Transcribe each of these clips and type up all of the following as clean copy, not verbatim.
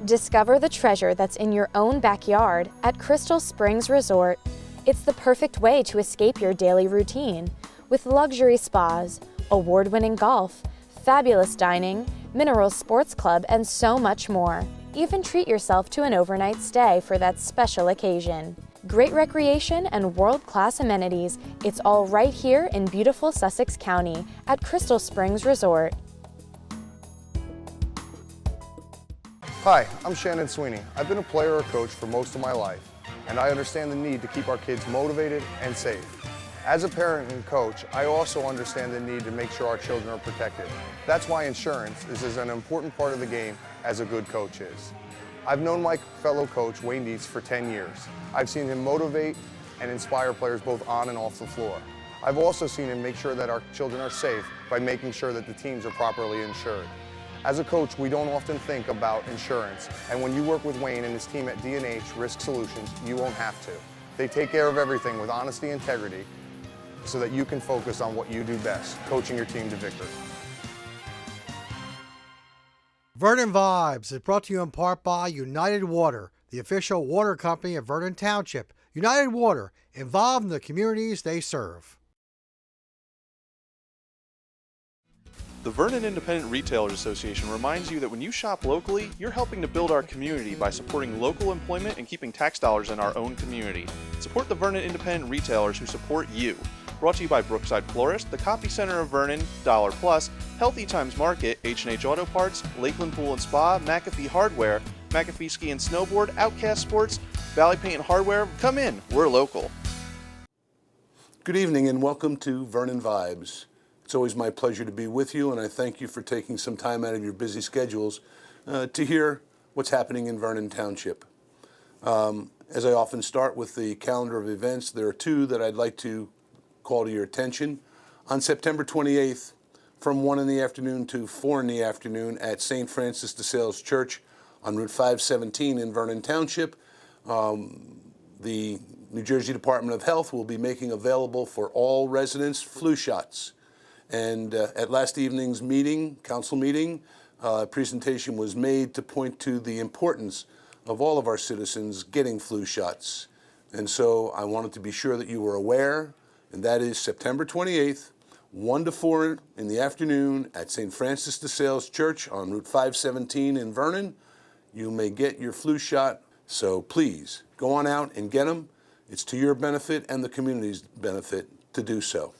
Discover the treasure that's in your own backyard at Crystal Springs Resort. It's the perfect way to escape your daily routine with luxury spas, award-winning golf, fabulous dining, mineral sports club, and so much more. Even treat yourself to an overnight stay for that special occasion. Great recreation and world-class amenities. It's all right here in beautiful Sussex County at Crystal Springs Resort. Hi, I'm Shannon Sweeney. I've been a player or coach for most of my life, and I understand the need to keep our kids motivated and safe. As a parent and coach, I also understand the need to make sure our children are protected. That's why insurance is as an important part of the game as a good coach is. I've known my fellow coach, Wayne Dietz, for 10 years. I've seen him motivate and inspire players both on and off the floor. I've also seen him make sure that our children are safe by making sure that the teams are properly insured. As a coach, we don't often think about insurance, and when you work with Wayne and his team at D&H Risk Solutions, you won't have to. They take care of everything with honesty and integrity so that you can focus on what you do best, coaching your team to victory. Vernon Vibes is brought to you in part by United Water, the official water company of Vernon Township. United Water, involved in the communities they serve. The Vernon Independent Retailers Association reminds you that when you shop locally, you're helping to build our community by supporting local employment and keeping tax dollars in our own community. Support the Vernon Independent Retailers who support you. Brought to you by Brookside Florist, the Copy Center of Vernon, Dollar Plus, Healthy Times Market, H&H Auto Parts, Lakeland Pool and Spa, McAfee Hardware, McAfee Ski and Snowboard, Outcast Sports, Valley Paint and Hardware. Come in, we're local. Good evening and welcome to Vernon Vibes. It's always my pleasure to be with you, and I thank you for taking some time out of your busy schedules to hear what's happening in Vernon Township. As I often start with the calendar of events, there are two that I'd like to call to your attention. On September 28th, from 1 in the afternoon to 4 in the afternoon at St. Francis de Sales Church on Route 517 in Vernon Township, the New Jersey Department of Health will be making available for all residents flu shots. And at last evening's meeting, council meeting, a presentation was made to point to the importance of all of our citizens getting flu shots. And so I wanted to be sure that you were aware, and that is September 28th, 1 to 4 in the afternoon at St. Francis de Sales Church on Route 517 in Vernon. You may get your flu shot, so please go on out and get them. It's to your benefit and the community's benefit to do so.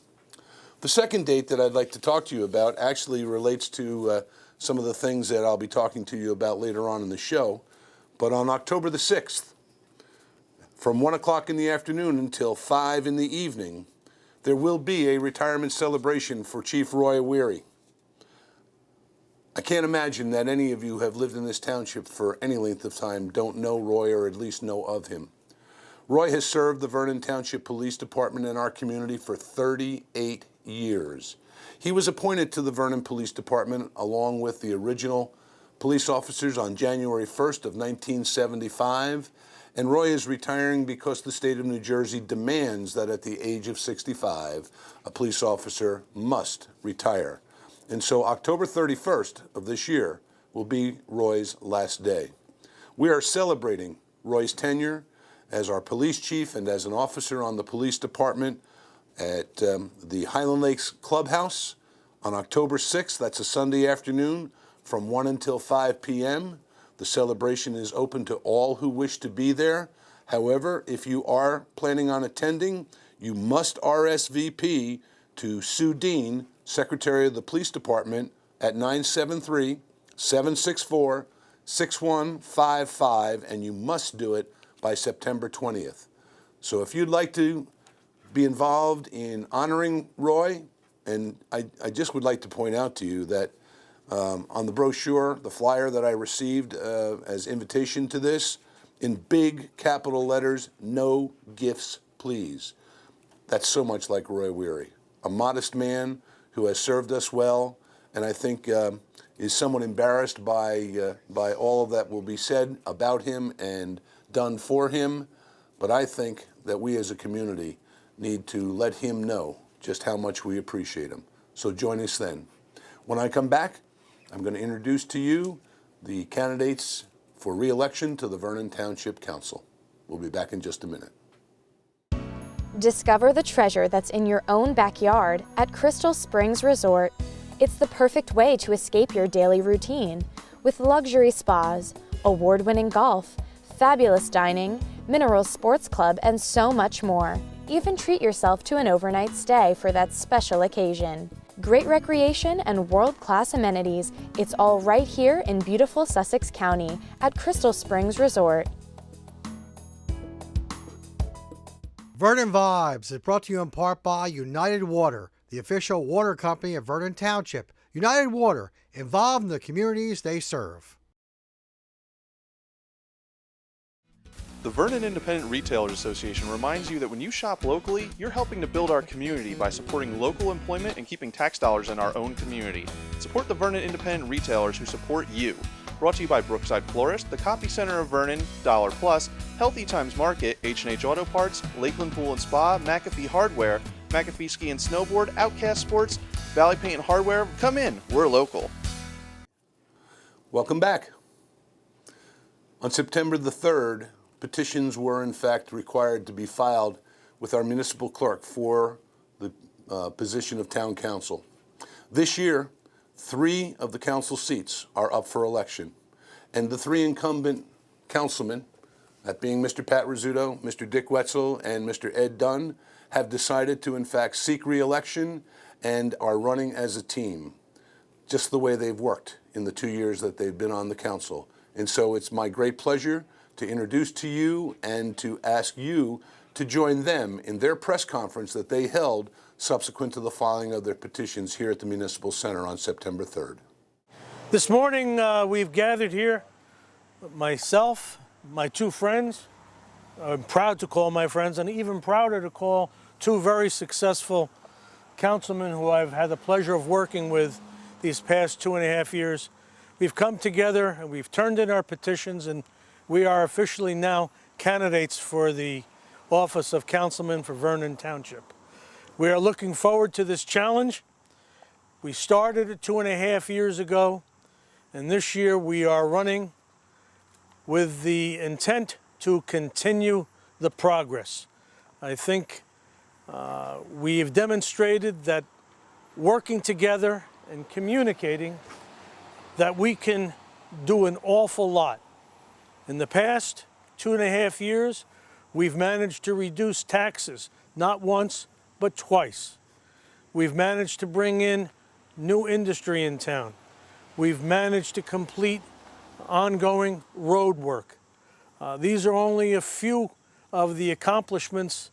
The second date that I'd like to talk to you about actually relates to some of the things that I'll be talking to you about later on in the show. But on October the 6th, from 1 o'clock in the afternoon until 5 in the evening, there will be a retirement celebration for Chief Roy Weary. I can't imagine that any of you who have lived in this township for any length of time don't know Roy or at least know of him. Roy has served the Vernon Township Police Department in our community for 38 years. He was appointed to the Vernon Police Department along with the original police officers on January 1st of 1975, and Roy is retiring because the state of New Jersey demands that at the age of 65, a police officer must retire. And so October 31st of this year will be Roy's last day. We are celebrating Roy's tenure as our police chief and as an officer on the police department at the Highland Lakes Clubhouse on October 6th. That's a Sunday afternoon from 1 until 5 p.m. The celebration is open to all who wish to be there. However, if you are planning on attending, you must RSVP to Sue Dean, Secretary of the Police Department, at 973-764-6155, and you must do it by September 20th. So if you'd like to be involved in honoring Roy, and I just would like to point out to you that on the brochure, the flyer that I received as invitation to this, in big capital letters, no gifts, please. That's so much like Roy Weary, a modest man who has served us well, and I think is somewhat embarrassed by all of that will be said about him and done for him. But I think that we as a community need to let him know just how much we appreciate him. So join us then. When I come back, I'm going to introduce to you the candidates for re-election to the Vernon Township Council. We'll be back in just a minute. Discover the treasure that's in your own backyard at Crystal Springs Resort. It's the perfect way to escape your daily routine with luxury spas, award-winning golf, fabulous dining, mineral sports club, and so much more. Even treat yourself to an overnight stay for that special occasion. Great recreation and world-class amenities. It's all right here in beautiful Sussex County at Crystal Springs Resort. Vernon Vibes is brought to you in part by United Water, the official water company of Vernon Township. United Water, involved in the communities they serve. The Vernon Independent Retailers Association reminds you that when you shop locally, you're helping to build our community by supporting local employment and keeping tax dollars in our own community. Support the Vernon Independent Retailers who support you. Brought to you by Brookside Florist, the Copy Center of Vernon, Dollar Plus, Healthy Times Market, H&H Auto Parts, Lakeland Pool and Spa, McAfee Hardware, McAfee Ski and Snowboard, Outcast Sports, Valley Paint and Hardware. Come in, we're local. Welcome back. On September the 3rd, petitions were in fact required to be filed with our municipal clerk for the position of town council. This year, 3 of the council seats are up for election, and the 3 incumbent councilmen, that being Mr. Pat Rizzuto, Mr. Dick Wetzel, and Mr. Ed Dunn, have decided to in fact seek re-election and are running as a team, just the way they've worked in the 2 years that they've been on the council. And so it's my great pleasure to introduce to you and to ask you to join them in their press conference that they held subsequent to the filing of their petitions here at the Municipal Center on September 3rd. This morning we've gathered here, myself, my 2 friends, I'm proud to call my friends, and even prouder to call 2 very successful councilmen who I've had the pleasure of working with these past 2.5 years. We've come together and we've turned in our petitions, and we are officially now candidates for the office of councilman for Vernon Township. We are looking forward to this challenge. We started it 2.5 years ago, and this year we are running with the intent to continue the progress. I think we have demonstrated that working together and communicating that we can do an awful lot. In the past 2.5 years, we've managed to reduce taxes, not once, but twice. We've managed to bring in new industry in town. We've managed to complete ongoing road work. These are only a few of the accomplishments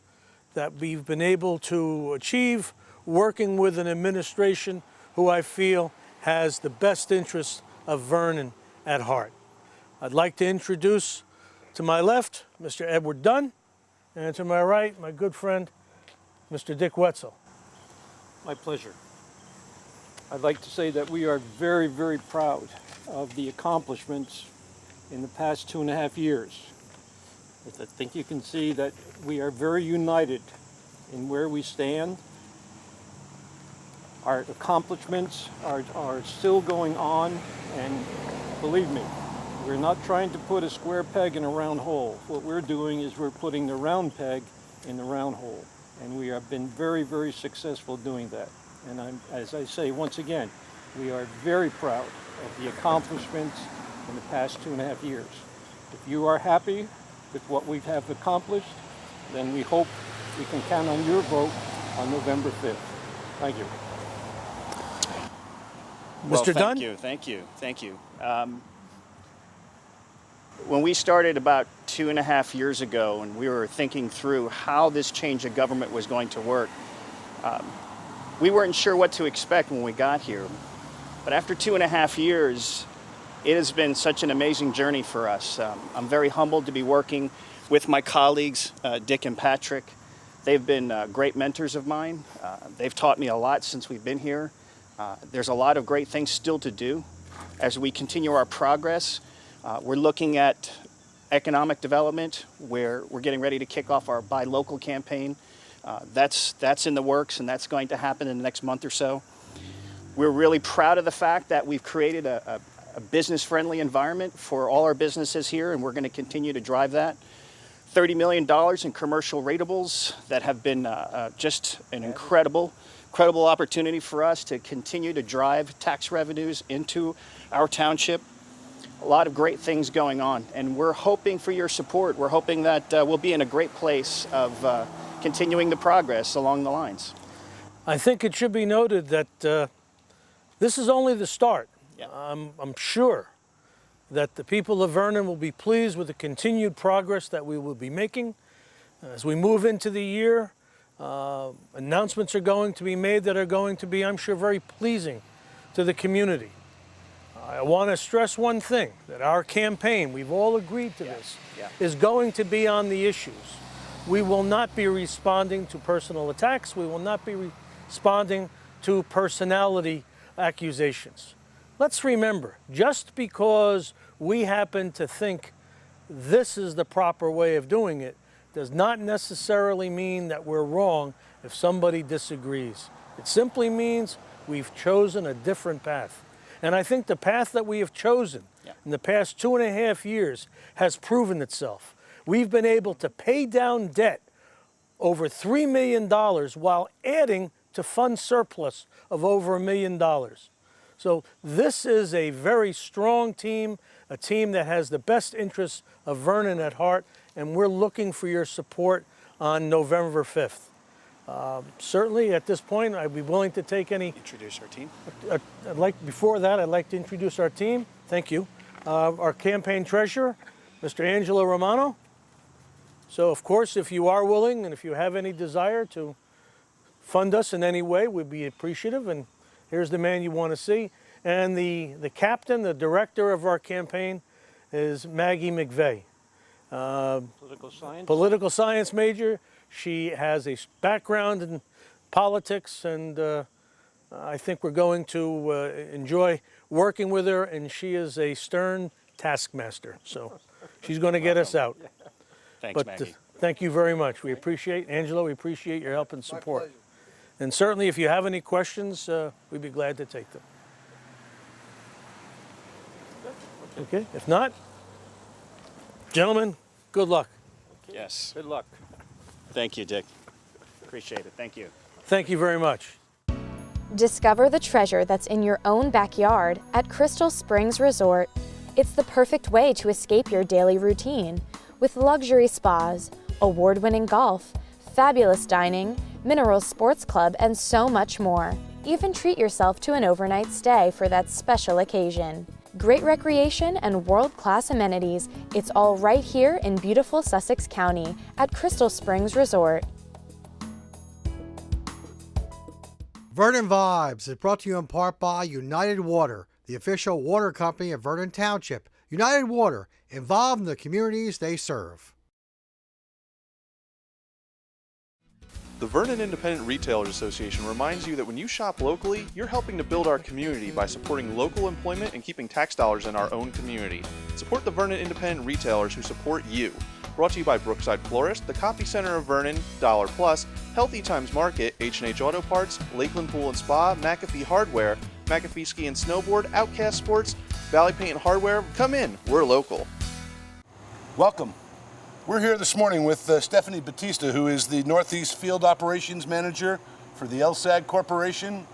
that we've been able to achieve working with an administration who I feel has the best interests of Vernon at heart. I'd like to introduce to my left, Mr. Edward Dunn, and to my right, my good friend, Mr. Dick Wetzel. My pleasure. I'd like to say that we are very, very proud of the accomplishments in the past 2.5 years. I think you can see that we are very united in where we stand. Our accomplishments are still going on, and believe me, we're not trying to put a square peg in a round hole. What we're doing is we're putting the round peg in the round hole, and we have been very, very successful doing that. And as I say, once again, we are very proud of the accomplishments in the past 2.5 years. If you are happy with what we have accomplished, then we hope we can count on your vote on November 5th. Thank you. Mr. Dunn? Thank you. When we started about 2.5 years ago, and we were thinking through how this change of government was going to work, we weren't sure what to expect when we got here. But after 2.5 years, it has been such an amazing journey for us. I'm very humbled to be working with my colleagues, Dick and Patrick. They've been great mentors of mine. They've taught me a lot since we've been here. There's a lot of great things still to do. As we continue our progress, we're looking at economic development, where we're getting ready to kick off our Buy Local campaign. That's in the works, and that's going to happen in the next month or so. We're really proud of the fact that we've created a a business-friendly environment for all our businesses here, and we're going to continue to drive that. $30 million in commercial ratables that have been just an incredible opportunity for us to continue to drive tax revenues into our township. A lot of great things going on, and we're hoping for your support. We're hoping that we'll be in a great place of continuing the progress along the lines. I think it should be noted that this is only the start. Yeah. I'm sure that the people of Vernon will be pleased with the continued progress that we will be making. As we move into the year, announcements are going to be made that are going to be, I'm sure, very pleasing to the community. I want to stress one thing, that our campaign, we've all agreed to this, is going to be on the issues. We will not be responding to personal attacks. We will not be responding to personality accusations. Let's remember, just because we happen to think this is the proper way of doing it does not necessarily mean that we're wrong if somebody disagrees. It simply means we've chosen a different path. And I think the path that we have chosen in the past 2.5 years has proven itself. We've been able to pay down debt over $3 million while adding to fund surplus of over $1 million. So this is a very strong team, a team that has the best interests of Vernon at heart, and we're looking for your support on November 5th. Certainly at this point, I'd be willing to take any... Introduce our team. Before that, I'd like to introduce our team. Thank you. Our campaign treasurer, Mr. Angelo Romano. So of course, if you are willing and if you have any desire to fund us in any way, we'd be appreciative. And here's the man you want to see. And the captain, the director of our campaign is Maggie McVeigh. Political science major. She has a background in politics, and I think we're going to enjoy working with her, and she is a stern taskmaster. So she's going to get us out. Thanks, Maggie. Thank you very much. We appreciate, Angelo, we appreciate your help and support. And certainly if you have any questions, we'd be glad to take them. Okay, if not, gentlemen, good luck. Yes. Good luck. Thank you, Dick. Appreciate it. Thank you. Thank you very much. Discover the treasure that's in your own backyard at Crystal Springs Resort. It's the perfect way to escape your daily routine with luxury spas, award-winning golf, fabulous dining, mineral sports club, and so much more. Even treat yourself to an overnight stay for that special occasion. Great recreation and world-class amenities. It's all right here in beautiful Sussex County at Crystal Springs Resort. Vernon Vibes is brought to you in part by United Water, the official water company of Vernon Township. United Water, involved in the communities they serve. The Vernon Independent Retailers Association reminds you that when you shop locally, you're helping to build our community by supporting local employment and keeping tax dollars in our own community. Support the Vernon Independent Retailers who support you. Brought to you by Brookside Florist, the Coffee Center of Vernon, Dollar Plus, Healthy Times Market, H&H Auto Parts, Lakeland Pool and Spa, McAfee Hardware, McAfee Ski and Snowboard, Outcast Sports, Valley Paint and Hardware. Come in, we're local. Welcome. We're here this morning with Stephanie Battista, who is the Northeast Field Operations Manager for the LSAG Corporation.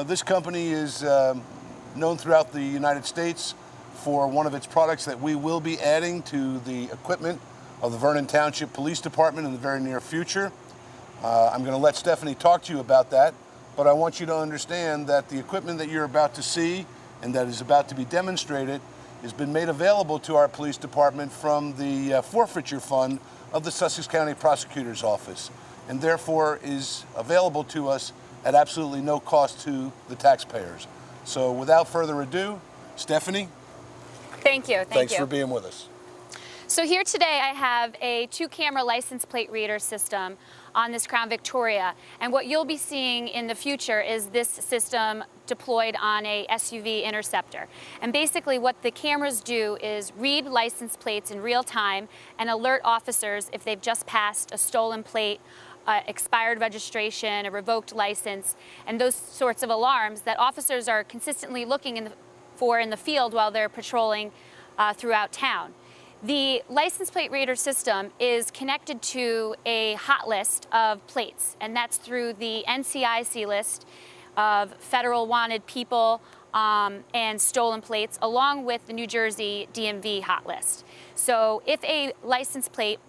This company is known throughout the United States for one of its products that we will be adding to the equipment of the Vernon Township Police Department in the very near future. I'm going to let Stephanie talk to you about that, but I want you to understand that the equipment that you're about to see and that is about to be demonstrated has been made available to our police department from the forfeiture fund of the Sussex County Prosecutor's Office, and therefore is available to us at absolutely no cost to the taxpayers. So without further ado, Stephanie. Thank you. Thanks for being with us. So here today I have a 2-camera license plate reader system on this Crown Victoria, and what you'll be seeing in the future is this system deployed on a SUV Interceptor. And basically what the cameras do is read license plates in real time and alert officers if they've just passed a stolen plate, expired registration, a revoked license, and those sorts of alarms that officers are consistently looking for in the field while they're patrolling throughout town. The license plate reader system is connected to a hot list of plates, and that's through the NCIC list of federal wanted people and stolen plates, along with the New Jersey DMV hot list. So if a license plate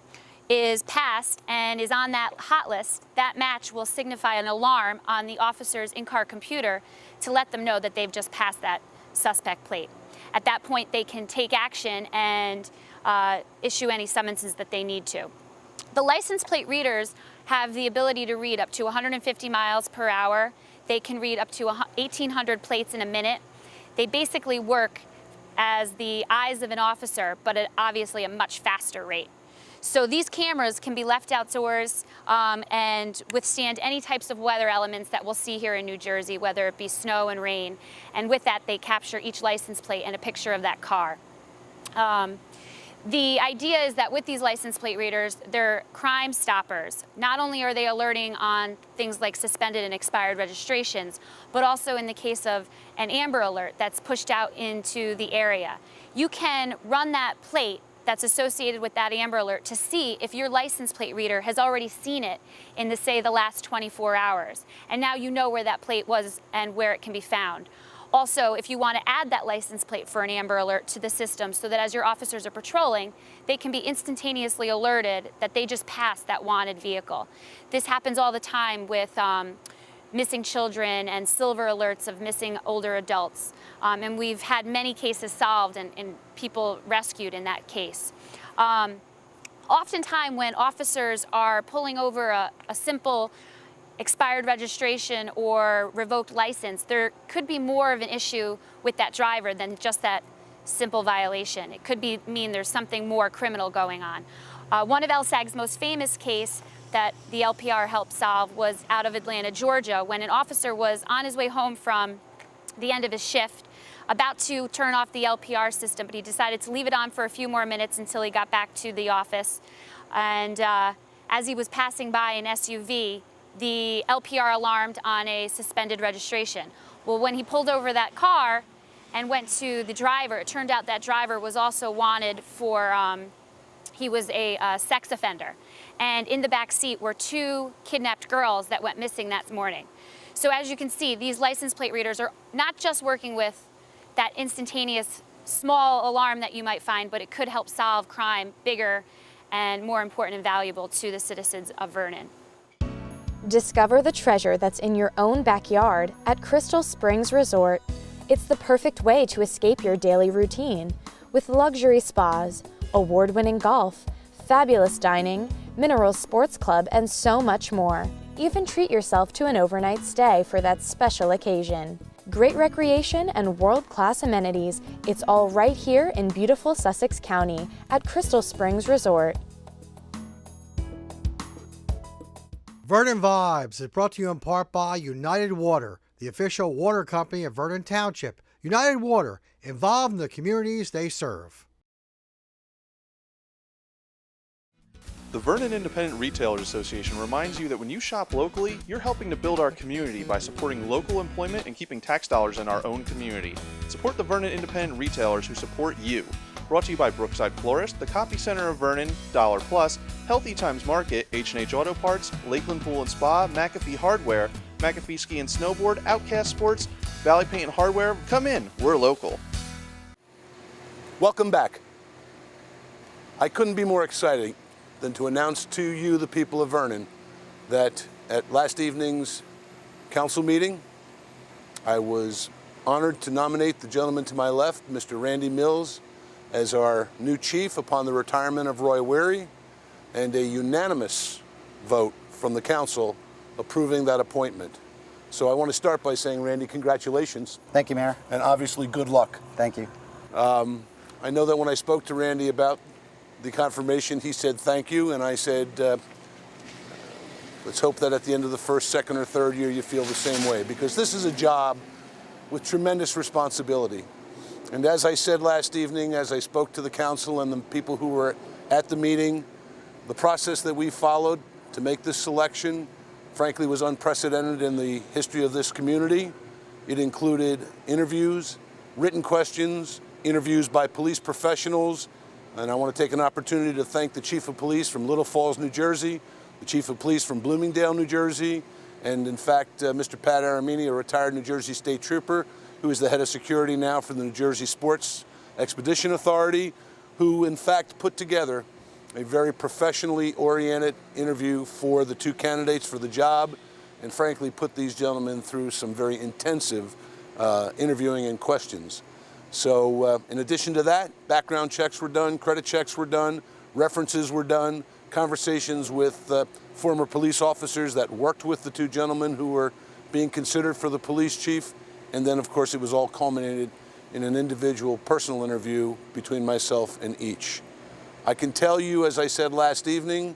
is passed and is on that hot list, that match will signify an alarm on the officer's in-car computer to let them know that they've just passed that suspect plate. At that point, they can take action and issue any summonses that they need to. The license plate readers have the ability to read up to 150 miles per hour. They can read up to 1,800 plates in a minute. They basically work as the eyes of an officer, but at obviously a much faster rate. So these cameras can be left outdoors and withstand any types of weather elements that we'll see here in New Jersey, whether it be snow and rain. And with that, they capture each license plate and a picture of that car. The idea is that with these license plate readers, they're crime stoppers. Not only are they alerting on things like suspended and expired registrations, but also in the case of an Amber Alert that's pushed out into the area. You can run that plate that's associated with that Amber Alert to see if your license plate reader has already seen it in the last 24 hours. And now you know where that plate was and where it can be found. Also, if you want to add that license plate for an Amber Alert to the system so that as your officers are patrolling, they can be instantaneously alerted that they just passed that wanted vehicle. This happens all the time with missing children and silver alerts of missing older adults. And we've had many cases solved and people rescued in that case. Oftentimes when officers are pulling over a simple expired registration or revoked license, there could be more of an issue with that driver than just that simple violation. It could mean there's something more criminal going on. One of LSAG's most famous case that the LPR helped solve was out of Atlanta, Georgia, when an officer was on his way home from the end of his shift, about to turn off the LPR system, but he decided to leave it on for a few more minutes until he got back to the office. And as he was passing by an SUV, the LPR alarmed on a suspended registration. Well, when he pulled over that car and went to the driver, it turned out that driver was also wanted for, he was a sex offender. And in the back seat were 2 kidnapped girls that went missing that morning. So as you can see, these license plate readers are not just working with that instantaneous small alarm that you might find, but it could help solve crime bigger and more important and valuable to the citizens of Vernon. Discover the treasure that's in your own backyard at Crystal Springs Resort. It's the perfect way to escape your daily routine with luxury spas, award-winning golf, fabulous dining, mineral sports club, and so much more. Even treat yourself to an overnight stay for that special occasion. Great recreation and world-class amenities. It's all right here in beautiful Sussex County at Crystal Springs Resort. Vernon Vibes is brought to you in part by United Water, the official water company of Vernon Township. United Water, involved in the communities they serve. The Vernon Independent Retailers Association reminds you that when you shop locally, you're helping to build our community by supporting local employment and keeping tax dollars in our own community. Support the Vernon Independent Retailers who support you. Brought to you by Brookside Florist, the Copy Center of Vernon, Dollar Plus, Healthy Times Market, H&H Auto Parts, Lakeland Pool and Spa, McAfee Hardware, McAfee Ski and Snowboard, Outcast Sports, Valley Paint and Hardware. Come in, we're local. Welcome back. I couldn't be more excited than to announce to you, the people of Vernon, that at last evening's council meeting, I was honored to nominate the gentleman to my left, Mr. Randy Mills, as our new chief upon the retirement of Roy Weary, and a unanimous vote from the council approving that appointment. So I want to start by saying, Randy, congratulations. Thank you, Mayor. And obviously good luck. Thank you. I know that when I spoke to Randy about the confirmation, he said thank you, and I said, let's hope that at the end of the first, second, or third year you feel the same way, because this is a job with tremendous responsibility. And as I said last evening, as I spoke to the council and the people who were at the meeting, the process that we followed to make this selection, frankly, was unprecedented in the history of this community. It included interviews, written questions, interviews by police professionals, and I want to take an opportunity to thank the Chief of Police from Little Falls, New Jersey, the Chief of Police from Bloomingdale, New Jersey, and in fact, Mr. Pat Aramini, a retired New Jersey State Trooper, who is the head of security now for the New Jersey Sports Expedition Authority, who in fact put together a very professionally oriented interview for the two candidates for the job, and frankly put these gentlemen through some very intensive interviewing and questions. So in addition to that, background checks were done, credit checks were done, references were done, conversations with former police officers that worked with the two gentlemen who were being considered for the police chief, and then of course it was all culminated in an individual personal interview between myself and each. I can tell you, as I said last evening,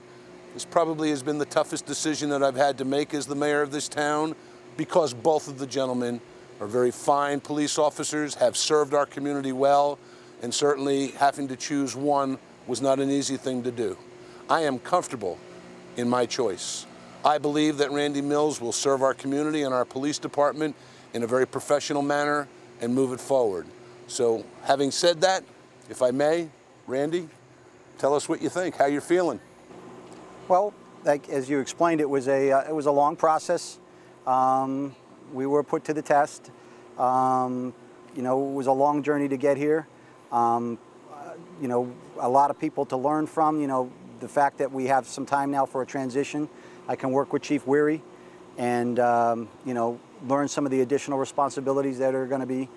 this probably has been the toughest decision that I've had to make as the mayor of this town, because both of the gentlemen are very fine police officers, have served our community well, and certainly having to choose one was not an easy thing to do. I am comfortable in my choice. I believe that Randy Mills will serve our community and our police department in a very professional manner and move it forward. So having said that, if I may, Randy, tell us what you think, how you're feeling. Well, like, as you explained, it was a long process. We were put to the test. You know, it was a long journey to get here. You know, a lot of people to learn from. You know, the fact that we have some time now for a transition. I can work with Chief Weary and, you know, learn some of the additional responsibilities that are going to be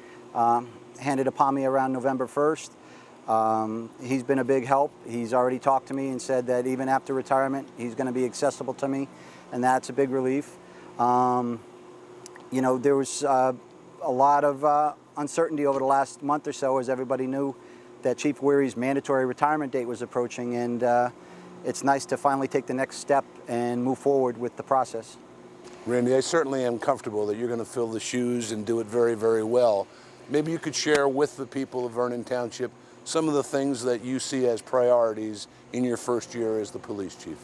handed upon me around November 1st. He's been a big help. He's already talked to me and said that even after retirement, he's going to be accessible to me, and that's a big relief. You know, there was a lot of uncertainty over the last month or so, as everybody knew that Chief Weary's mandatory retirement date was approaching, and it's nice to finally take the next step and move forward with the process. Randy, I certainly am comfortable that you're going to fill the shoes and do it very, very well. Maybe you could share with the people of Vernon Township some of the things that you see as priorities in your first year as the police chief.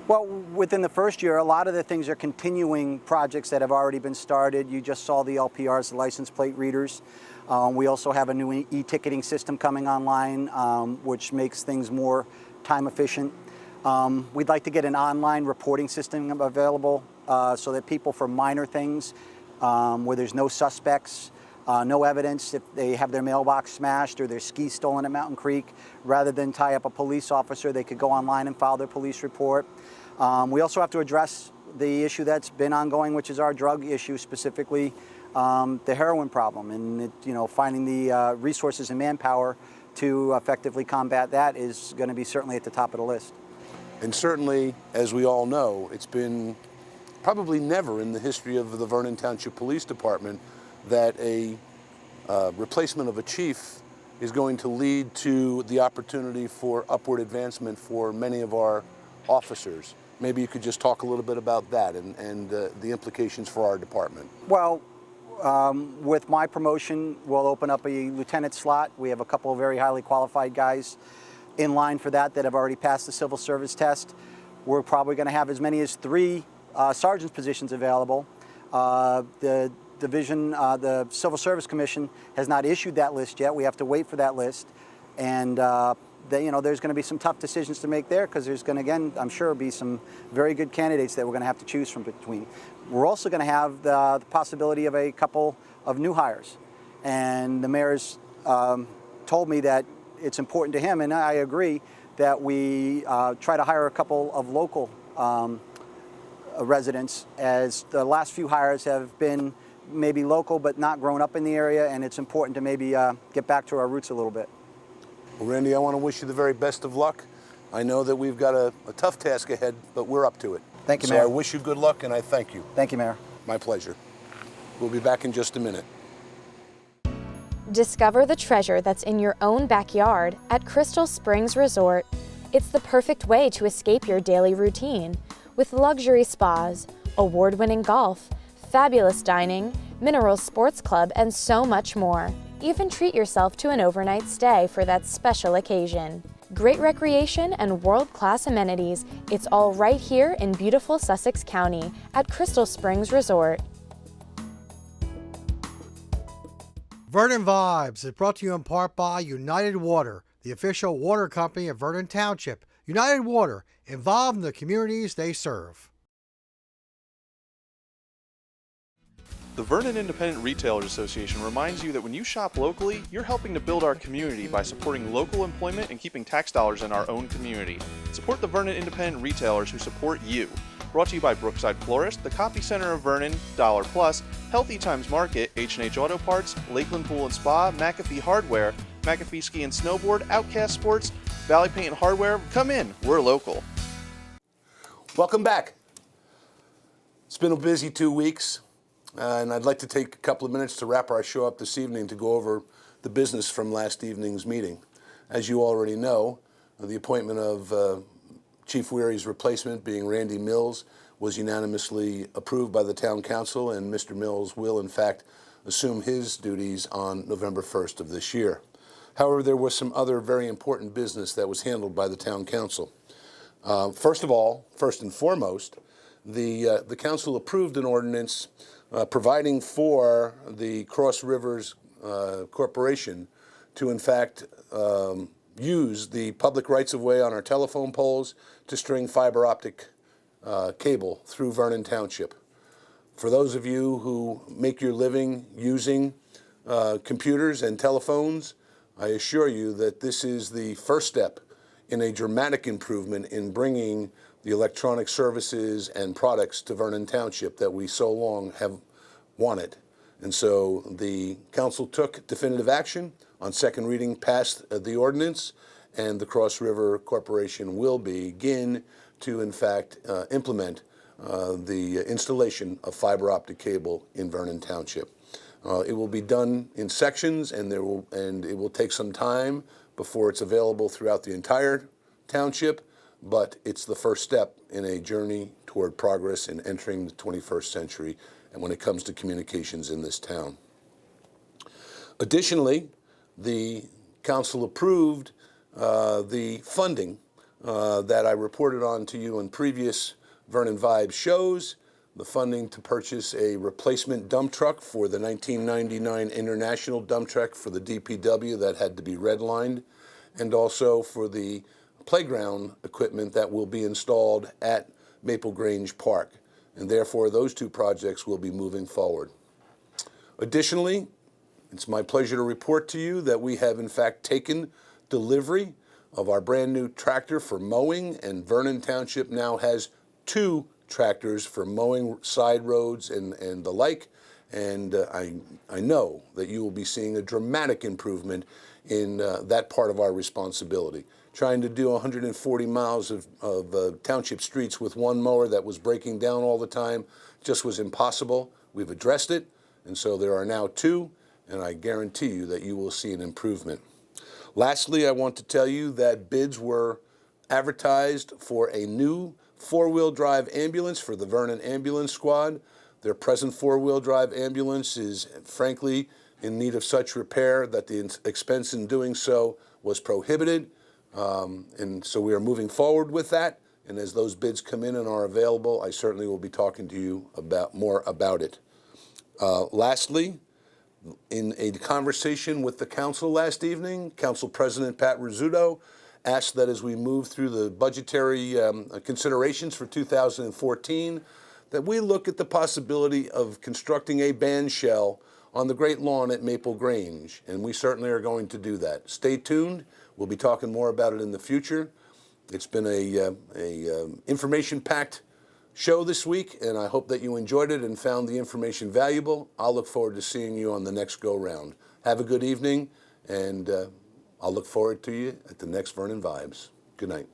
Well, within the first year, a lot of the things are continuing projects that have already been started. You just saw the LPRs, the license plate readers. We also have a new e-ticketing system coming online, which makes things more time efficient. We'd like to get an online reporting system available so that people, for minor things where there's no suspects, no evidence, if they have their mailbox smashed or their skis stolen at Mountain Creek, rather than tie up a police officer, they could go online and file their police report. We also have to address the issue that's been ongoing, which is our drug issue, specifically the heroin problem, and you know, finding the resources and manpower to effectively combat that is going to be certainly at the top of the list. And certainly, as we all know, it's been probably never in the history of the Vernon Township Police Department that a replacement of a chief is going to lead to the opportunity for upward advancement for many of our officers. Maybe you could just talk a little bit about that and the implications for our department. Well, with my promotion, we'll open up a lieutenant slot. We have a couple of very highly qualified guys in line for that have already passed the civil service test. We're probably going to have as many as 3 sergeant's positions available. The division, the Civil Service Commission has not issued that list yet. We have to wait for that list, and you know, there's going to be some tough decisions to make there, because there's going to, again, I'm sure, be some very good candidates that we're going to have to choose from between. We're also going to have the possibility of a couple of new hires, and the mayor's told me that it's important to him, and I agree, that we try to hire a couple of local residents, as the last few hires have been maybe local but not grown up in the area, and it's important to maybe get back to our roots a little bit. Well, Randy, I want to wish you the very best of luck. I know that we've got a tough task ahead, but we're up to it. Thank you, Mayor. So I wish you good luck, and I thank you. Thank you, Mayor. My pleasure. We'll be back in just a minute. Discover the treasure that's in your own backyard at Crystal Springs Resort. It's the perfect way to escape your daily routine, with luxury spas, award-winning golf, fabulous dining, mineral sports club, and so much more. Even treat yourself to an overnight stay for that special occasion. Great recreation and world-class amenities. It's all right here in beautiful Sussex County at Crystal Springs Resort. Vernon Vibes is brought to you in part by United Water, the official water company of Vernon Township. United Water, involved in the communities they serve. The Vernon Independent Retailers Association reminds you that when you shop locally, you're helping to build our community by supporting local employment and keeping tax dollars in our own community. Support the Vernon Independent Retailers who support you. Brought to you by Brookside Florist, the Copy Center of Vernon, Dollar Plus, Healthy Times Market, H&H Auto Parts, Lakeland Pool and Spa, McAfee Hardware, McAfee Ski and Snowboard, Outcast Sports, Valley Paint and Hardware. Come in, we're local. Welcome back. It's been a busy 2 weeks, and I'd like to take a couple of minutes to wrap our show up this evening to go over the business from last evening's meeting. As you already know, the appointment of Chief Weary's replacement, being Randy Mills, was unanimously approved by the Town Council, and Mr. Mills will, in fact, assume his duties on November 1st of this year. However, there was some other very important business that was handled by the Town Council. First and foremost, the Council approved an ordinance providing for the Cross Rivers Corporation to, in fact, use the public rights-of-way on our telephone poles to string fiber optic cable through Vernon Township. For those of you who make your living using computers and telephones, I assure you that this is the first step in a dramatic improvement in bringing the electronic services and products to Vernon Township that we so long have wanted. And so the council took definitive action on second reading, passed the ordinance, and the Cross River Corporation will begin to, in fact, implement the installation of fiber optic cable in Vernon Township. It will be done in sections, and it will take some time before it's available throughout the entire township, but it's the first step in a journey toward progress in entering the 21st century and when it comes to communications in this town. Additionally, the council approved the funding that I reported on to you in previous Vernon Vibes shows, the funding to purchase a replacement dump truck for the 1999 International dump truck for the DPW that had to be redlined, and also for the playground equipment that will be installed at Maple Grange Park. And therefore, those two projects will be moving forward. Additionally, it's my pleasure to report to you that we have, in fact, taken delivery of our brand new tractor for mowing, and Vernon Township now has 2 tractors for mowing side roads and the like. And I know that you will be seeing a dramatic improvement in that part of our responsibility. Trying to do 140 miles of township streets with one mower that was breaking down all the time just was impossible. We've addressed it, and so there are now 2, and I guarantee you that you will see an improvement. Lastly, I want to tell you that bids were advertised for a new 4-wheel drive ambulance for the Vernon Ambulance Squad. Their present 4-wheel drive ambulance is, frankly, in need of such repair that the expense in doing so was prohibited. And so we are moving forward with that. And as those bids come in and are available, I certainly will be talking to you more about it. Lastly, in a conversation with the council last evening, Council President Pat Rizzuto asked that as we move through the budgetary considerations for 2014, that we look at the possibility of constructing a band shell on the Great Lawn at Maple Grange, and we certainly are going to do that. Stay tuned. We'll be talking more about it in the future. It's been a information-packed show this week, and I hope that you enjoyed it and found the information valuable. I'll look forward to seeing you on the next go-round. Have a good evening, and I'll look forward to you at the next Vernon Vibes. Good night.